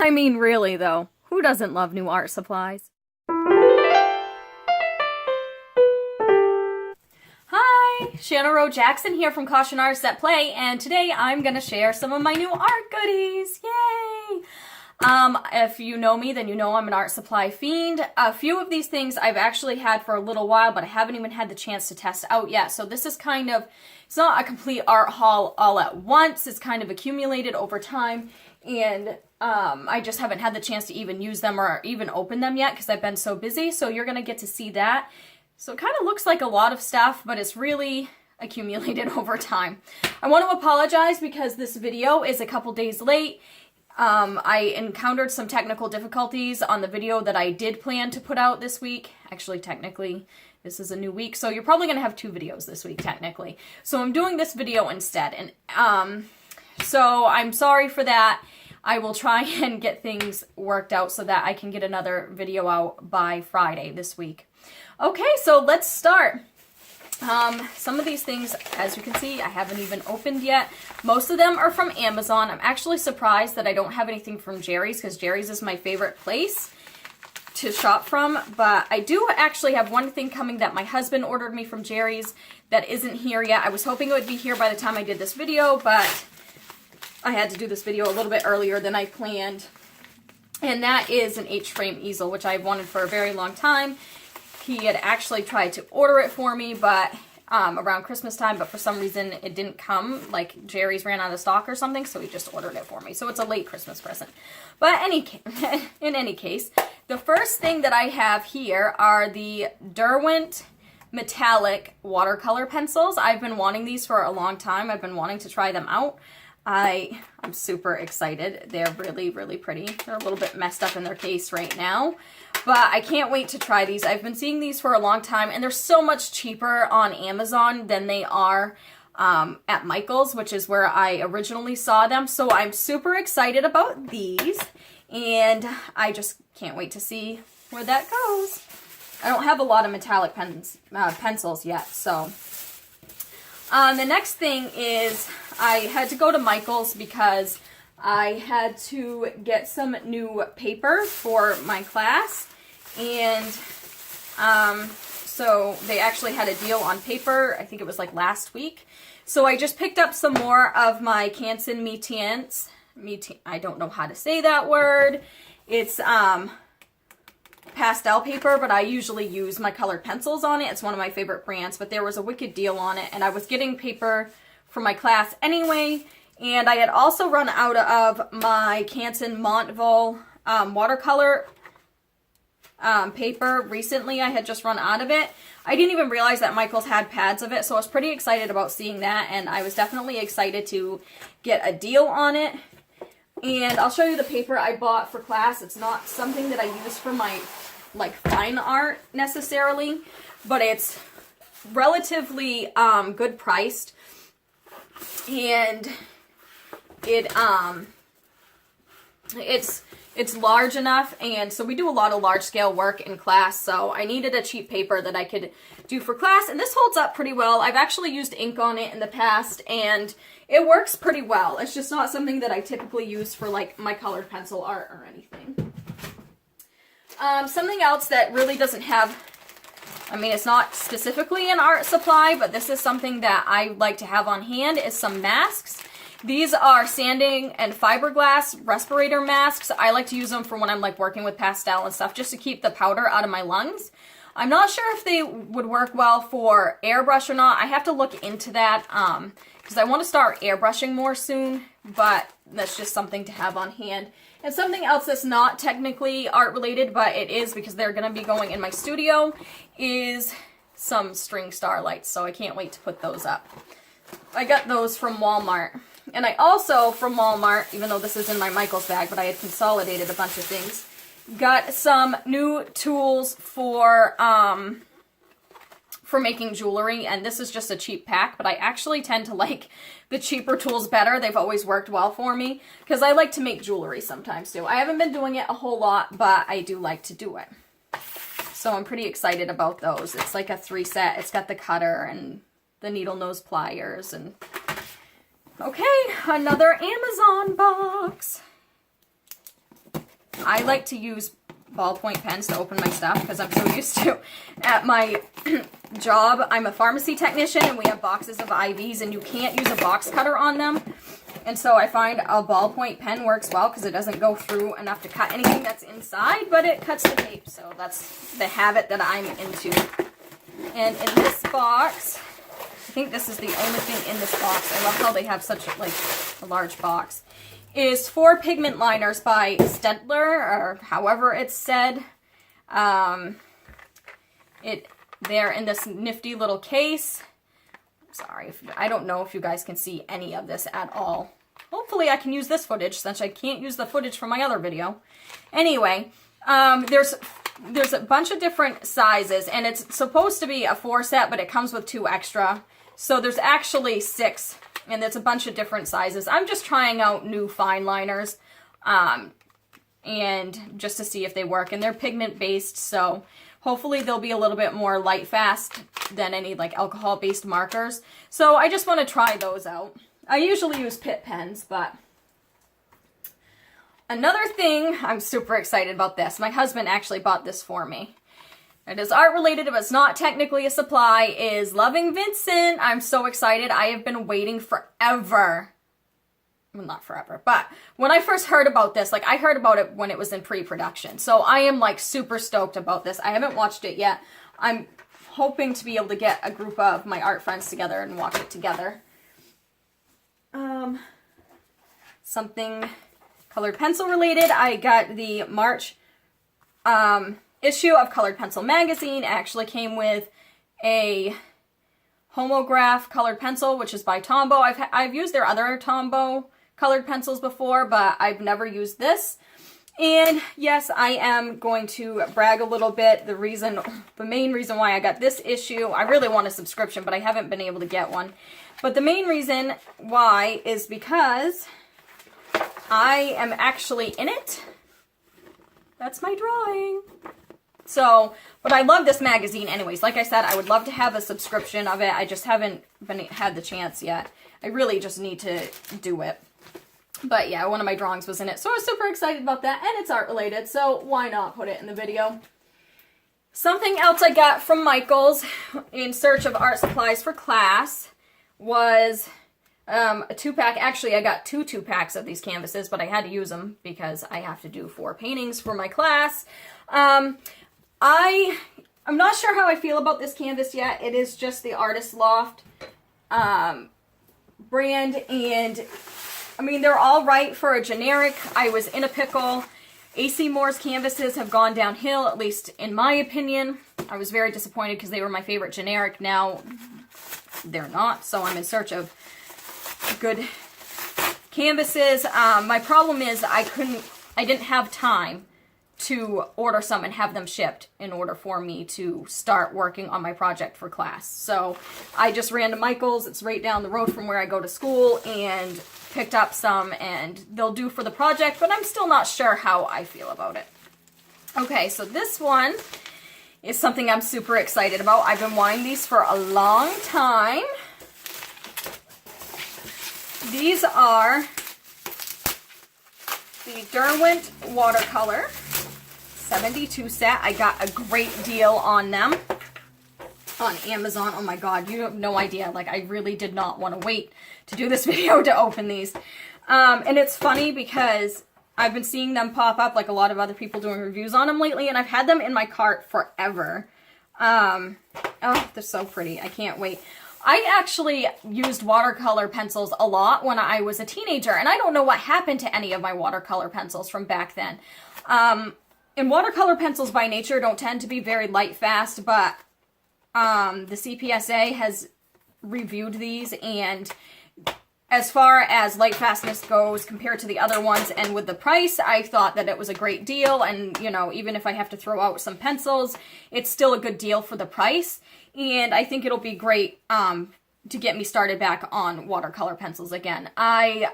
I mean, really though, who doesn't love new art supplies? Hi, Shanna Rowe Jackson here from Caution Artists at Play, and today I'm gonna share some of my new art goodies. Yay! If you know me, then you know I'm an art supply fiend. A few of these things I've actually had for a little while, but I haven't even had the chance to test out yet. So this is kind of, it's not a complete art haul all at once. It's kind of accumulated over time, and I just haven't had the chance to even use them or even open them yet because I've been so busy. So you're gonna get to see that. So it kind of looks like a lot of stuff, but it's really accumulated over time. I want to apologize because this video is a couple days late. I encountered some technical difficulties on the video that I did plan to put out this week. Actually, technically, this is a new week, so you're probably going to have 2 videos this week, technically. So I'm doing this video instead, and so I'm sorry for that. I will try and get things worked out so that I can get another video out by Friday this week. Okay, so let's start. Some of these things, as you can see, I haven't even opened yet. Most of them are from Amazon. I'm actually surprised that I don't have anything from Jerry's because Jerry's is my favorite place to shop from. But I do actually have one thing coming that my husband ordered me from Jerry's that isn't here yet. I was hoping it would be here by the time I did this video, but I had to do this video a little bit earlier than I planned. And that is an H-frame easel, which I've wanted for a very long time. He had actually tried to order it for me, but around Christmas time, but for some reason it didn't come. Like Jerry's ran out of stock or something, so he just ordered it for me. So it's a late Christmas present. But in any case, the first thing that I have here are the Derwent metallic watercolor pencils. I've been wanting these for a long time. I've been wanting to try them out. I'm super excited. They're really, really pretty. They're a little bit messed up in their case right now, but I can't wait to try these. I've been seeing these for a long time, and they're so much cheaper on Amazon than they are at Michael's, which is where I originally saw them. So I'm super excited about these, and I just can't wait to see where that goes. I don't have a lot of metallic pencils yet, so. The next thing is I had to go to Michael's because I had to get some new paper for my class, and so they actually had a deal on paper. I think it was like last week. So I just picked up some more of my Canson Métiers. I don't know how to say that word. It's pastel paper, but I usually use my colored pencils on it. It's one of my favorite brands, but there was a wicked deal on it, and I was getting paper for my class anyway, and I had also run out of my Canson Montville watercolor paper recently. I had just run out of it. I didn't even realize that Michael's had pads of it, so I was pretty excited about seeing that, and I was definitely excited to get a deal on it. And I'll show you the paper I bought for class. It's not something that I use for my like fine art necessarily, but it's relatively good priced, and it's large enough, and so we do a lot of large scale work in class, so I needed a cheap paper that I could do for class, and this holds up pretty well. I've actually used ink on it in the past, and it works pretty well. It's just not something that I typically use for like my colored pencil art or anything. Something else that really doesn't have, I mean, it's not specifically an art supply, but this is something that I like to have on hand, is some masks. These are sanding and fiberglass respirator masks. I like to use them for when I'm like working with pastel and stuff, just to keep the powder out of my lungs. I'm not sure if they would work well for airbrush or not. I have to look into that because I want to start airbrushing more soon, but that's just something to have on hand. And something else that's not technically art related, but it is because they're going to be going in my studio, is some string starlights, so I can't wait to put those up. I got those from Walmart. And I also, from Walmart, even though this is in my Michael's bag, but I had consolidated a bunch of things, got some new tools for making jewelry, and this is just a cheap pack, but I actually tend to like the cheaper tools better. They've always worked well for me, because I like to make jewelry sometimes too. I haven't been doing it a whole lot, but I do like to do it. So I'm pretty excited about those. It's like a 3-set. It's got the cutter and the needle nose pliers, and okay, another Amazon box. I like to use ballpoint pens to open my stuff because I'm so used to at my job. I'm a pharmacy technician and we have boxes of IVs and you can't use a box cutter on them. And so I find a ballpoint pen works well because it doesn't go through enough to cut anything that's inside, but it cuts the tape. So that's the habit that I'm into. And in this box, I think this is the only thing in this box. I love how they have such like a large box. Is 4 Pigment Liners by Stedtler, or however it's said. They're in this nifty little case. Sorry, I don't know if you guys can see any of this at all. Hopefully I can use this footage since I can't use the footage from my other video. Anyway, there's a bunch of different sizes, and it's supposed to be a 4 set, but it comes with 2 extra. So there's actually 6. And it's a bunch of different sizes. I'm just trying out new fine liners and just to see if they work. And they're pigment based, so hopefully they'll be a little bit more light fast than any like alcohol based markers. So I just want to try those out. I usually use Pitt pens, but another thing, I'm super excited about this. My husband actually bought this for me. It is art related, but it's not technically a supply, is Loving Vincent. I'm so excited. I have been waiting forever. Well, not forever, but when I first heard about this, like I heard about it when it was in pre-production. So I am like super stoked about this. I haven't watched it yet. I'm hoping to be able to get a group of my art friends together and watch it together. Something colored pencil related. I got the March, issue of Colored Pencil magazine. It actually came with a homograph colored pencil, which is by Tombow. I've used their other Tombow colored pencils before, but I've never used this. And yes, I am going to brag a little bit. The main reason why I got this issue, I really want a subscription, but I haven't been able to get one. But the main reason why is because I am actually in it. That's my drawing. So, but I love this magazine anyways. Like I said, I would love to have a subscription of it. I just haven't had the chance yet. I really just need to do it. But yeah, one of my drawings was in it. So I was super excited about that. And it's art related, so why not put it in the video? Something else I got from Michael's in search of art supplies for class was a 2-pack. Actually, I got 2-packs of these canvases, but I had to use them because I have to do 4 paintings for my class. I'm not sure how I feel about this canvas yet. It is just the Artist Loft brand, and I mean, they're all right for a generic. I was in a pickle. AC Moore's canvases have gone downhill, at least in my opinion. I was very disappointed because they were my favorite generic. Now they're not, so I'm in search of good canvases. My problem is I didn't have time to order some and have them shipped in order for me to start working on my project for class. So I just ran to Michael's, it's right down the road from where I go to school, and picked up some, and they'll do for the project, but I'm still not sure how I feel about it. Okay, so this one is something I'm super excited about. I've been wanting these for a long time. These are the Derwent Watercolor 72 set. I got a great deal on them on Amazon. Oh my god, you have no idea. Like, I really did not want to wait to do this video to open these. And it's funny because I've been seeing them pop up like a lot of other people doing reviews on them lately, and I've had them in my cart forever. Oh, they're so pretty. I can't wait. I actually used watercolor pencils a lot when I was a teenager, and I don't know what happened to any of my watercolor pencils from back then. And watercolor pencils by nature don't tend to be very light fast, but the CPSA has reviewed these, and as far as light fastness goes compared to the other ones and with the price, I thought that it was a great deal. And, you know, even if I have to throw out some pencils, it's still a good deal for the price. And I think it'll be great to get me started back on watercolor pencils again. I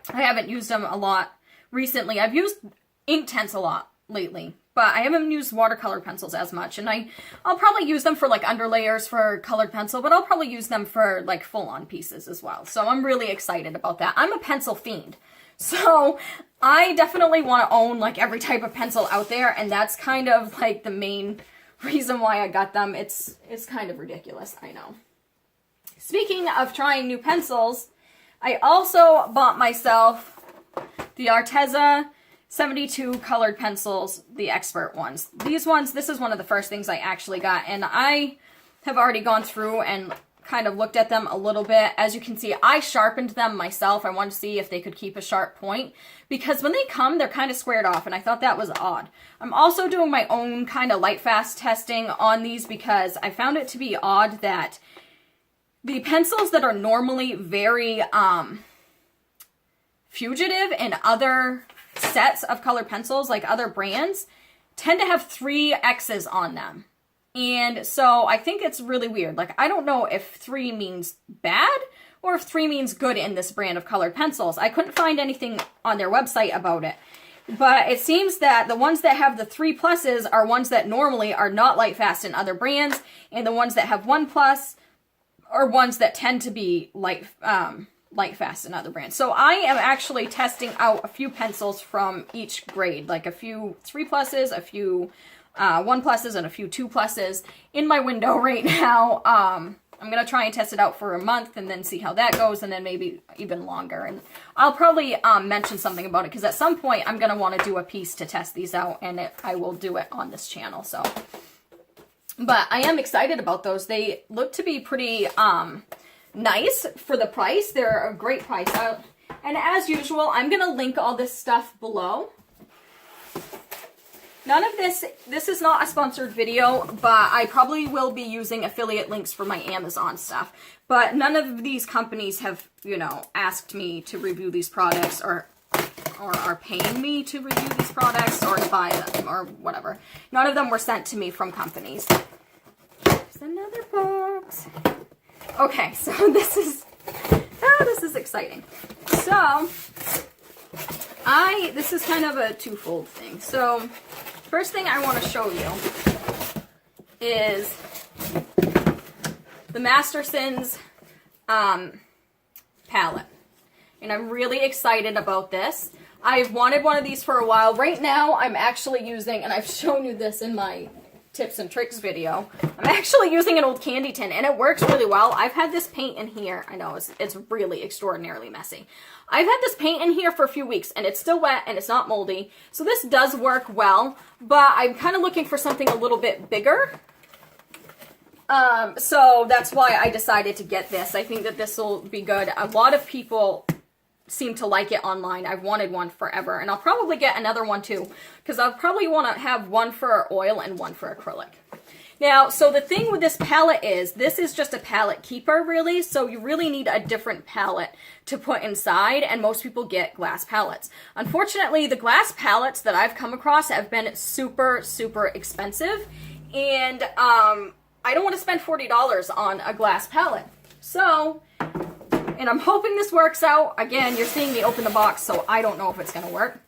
haven't used them a lot recently. I've used Inktense a lot lately, but I haven't used watercolor pencils as much. And I'll probably use them for like underlayers for colored pencil, but I'll probably use them for like full-on pieces as well. So I'm really excited about that. I'm a pencil fiend. So I definitely want to own like every type of pencil out there, and that's kind of like the main reason why I got them. It's kind of ridiculous, I know. Speaking of trying new pencils, I also bought myself the Arteza 72 colored pencils, the expert ones. These ones, this is one of the first things I actually got, and I have already gone through and kind of looked at them a little bit. As you can see, I sharpened them myself. I wanted to see if they could keep a sharp point, because when they come, they're kind of squared off, and I thought that was odd. I'm also doing my own kind of light fast testing on these, because I found it to be odd that the pencils that are normally very fugitive in other sets of colored pencils, like other brands, tend to have 3 X's on them. And so I think it's really weird. Like, I don't know if 3 means bad or if 3 means good in this brand of colored pencils. I couldn't find anything on their website about it. But it seems that the ones that have the 3 pluses are ones that normally are not light fast in other brands, and the ones that have 1 plus are ones that tend to be light fast in other brands. So I am actually testing out a few pencils from each grade, like a few 3 pluses, a few 1 pluses, and a few 2 pluses in my window right now. I'm going to try and test it out for a month and then see how that goes, and then maybe even longer. And I'll probably mention something about it, because at some point I'm going to want to do a piece to test these out, and I will do it on this channel. So, but I am excited about those. They look to be pretty nice for the price. They're a great price. And as usual, I'm going to link all this stuff below. None of this is not a sponsored video, but I probably will be using affiliate links for my Amazon stuff. But none of these companies have, you know, asked me to review these products, or are paying me to review these products or to buy them or whatever. None of them were sent to me from companies. There's another box. Okay, so this is exciting. So this is kind of a twofold thing. So first thing I want to show you is the Mastersons palette. And I'm really excited about this. I've wanted one of these for a while. Right now, I'm actually using, and I've shown you this in my tips and tricks video, I'm actually using an old candy tin, and it works really well. I've had this paint in here. I know, it's really extraordinarily messy. I've had this paint in here for a few weeks, and it's still wet, and it's not moldy. So this does work well, but I'm kind of looking for something a little bit bigger. So that's why I decided to get this. I think that this will be good. A lot of people seem to like it online. I've wanted one forever, and I'll probably get another one too, because I'll probably want to have one for oil and one for acrylic. Now, so the thing with this palette is, this is just a palette keeper, really, so you really need a different palette to put inside, and most people get glass palettes. Unfortunately, the glass palettes that I've come across have been super, super expensive, and I don't want to spend $40 on a glass palette. So, and I'm hoping this works out. Again, you're seeing me open the box, so I don't know if it's going to work.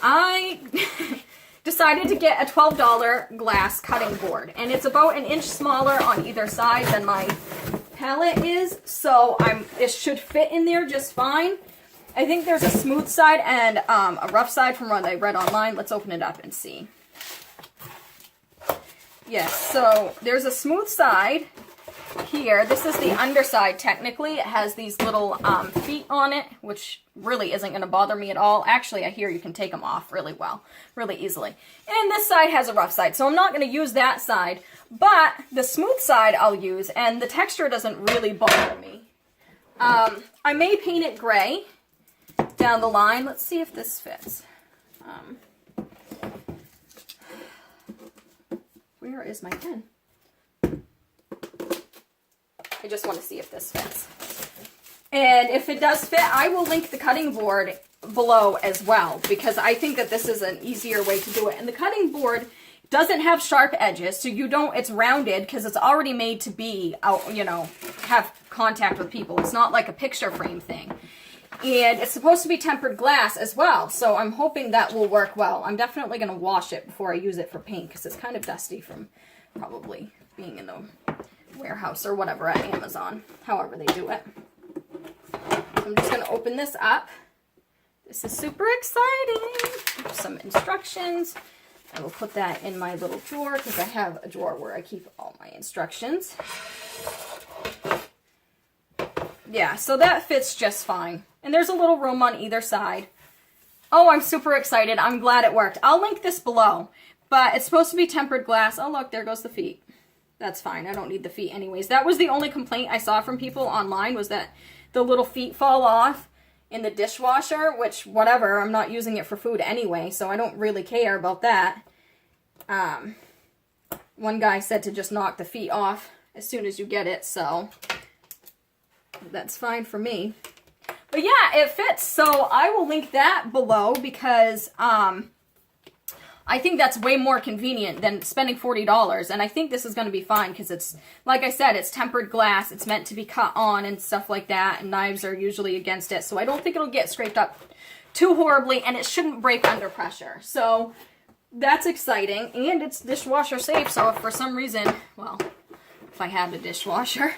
I decided to get a $12 glass cutting board, and it's about an inch smaller on either side than my palette is, so it should fit in there just fine. I think there's a smooth side and a rough side from what I read online. Let's open it up and see. Yes, so there's a smooth side here. This is the underside technically. It has these little feet on it, which really isn't going to bother me at all. Actually, I hear you can take them off really well, really easily. And this side has a rough side, so I'm not going to use that side, but the smooth side I'll use, and the texture doesn't really bother me. I may paint it gray down the line. Let's see if this fits. Where is my pen? I just want to see if this fits. And if it does fit, I will link the cutting board below as well, because I think that this is an easier way to do it. And the cutting board doesn't have sharp edges, so it's rounded because it's already made to be, you know, have contact with people. It's not like a picture frame thing. And it's supposed to be tempered glass as well, so I'm hoping that will work well. I'm definitely going to wash it before I use it for paint, because it's kind of dusty from probably being in the warehouse or whatever at Amazon, however they do it. So I'm just going to open this up. This is super exciting. Some instructions. I will put that in my little drawer because I have a drawer where I keep all my instructions. Yeah, so that fits just fine. And there's a little room on either side. Oh, I'm super excited. I'm glad it worked. I'll link this below. But it's supposed to be tempered glass. Oh, look, there goes the feet. That's fine. I don't need the feet anyways. That was the only complaint I saw from people online, was that the little feet fall off in the dishwasher, which, whatever, I'm not using it for food anyway, so I don't really care about that. One guy said to just knock the feet off as soon as you get it, so that's fine for me. But yeah, it fits, so I will link that below because I think that's way more convenient than spending $40, and I think this is going to be fine because it's, like I said, it's tempered glass, it's meant to be cut on and stuff like that, and knives are usually against it, so I don't think it'll get scraped up too horribly, and it shouldn't break under pressure. So that's exciting, and it's dishwasher safe, so if for some reason, well, if I had a dishwasher,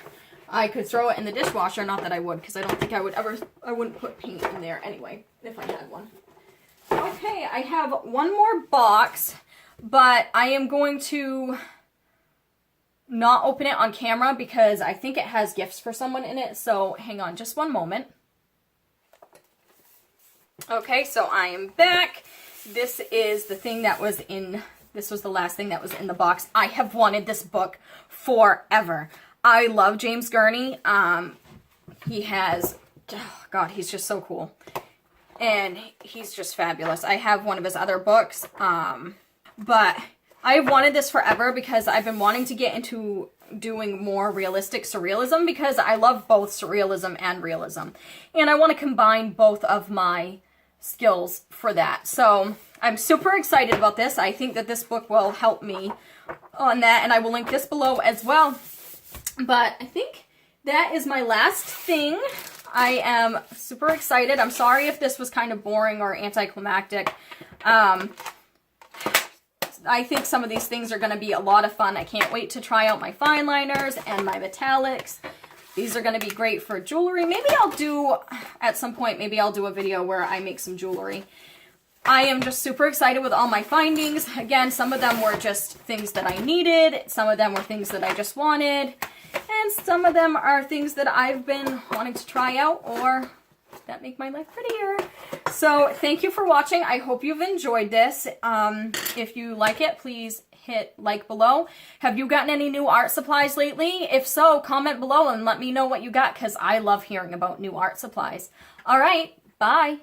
I could throw it in the dishwasher. Not that I would, because I don't think I wouldn't put paint in there anyway, if I had one. Okay, I have one more box, but I am going to not open it on camera because I think it has gifts for someone in it, so hang on just one moment. Okay, so I am back. This is the thing that was in, this was the last thing that was in the box. I have wanted this book forever. I love James Gurney. He has, oh God, he's just so cool. And he's just fabulous. I have one of his other books, but I've wanted this forever because I've been wanting to get into doing more realistic surrealism because I love both surrealism and realism. And I want to combine both of my skills for that. So I'm super excited about this. I think that this book will help me on that, and I will link this below as well. But I think that is my last thing. I am super excited. I'm sorry if this was kind of boring or anticlimactic. I think some of these things are going to be a lot of fun. I can't wait to try out my fine liners and my metallics. These are going to be great for jewelry. Maybe I'll do, at some point, maybe I'll do a video where I make some jewelry. I am just super excited with all my findings. Again, some of them were just things that I needed. Some of them were things that I just wanted. And some of them are things that I've been wanting to try out or that make my life prettier. So thank you for watching. I hope you've enjoyed this. If you like it, please hit like below. Have you gotten any new art supplies lately? If so, comment below and let me know what you got because I love hearing about new art supplies. All right, bye.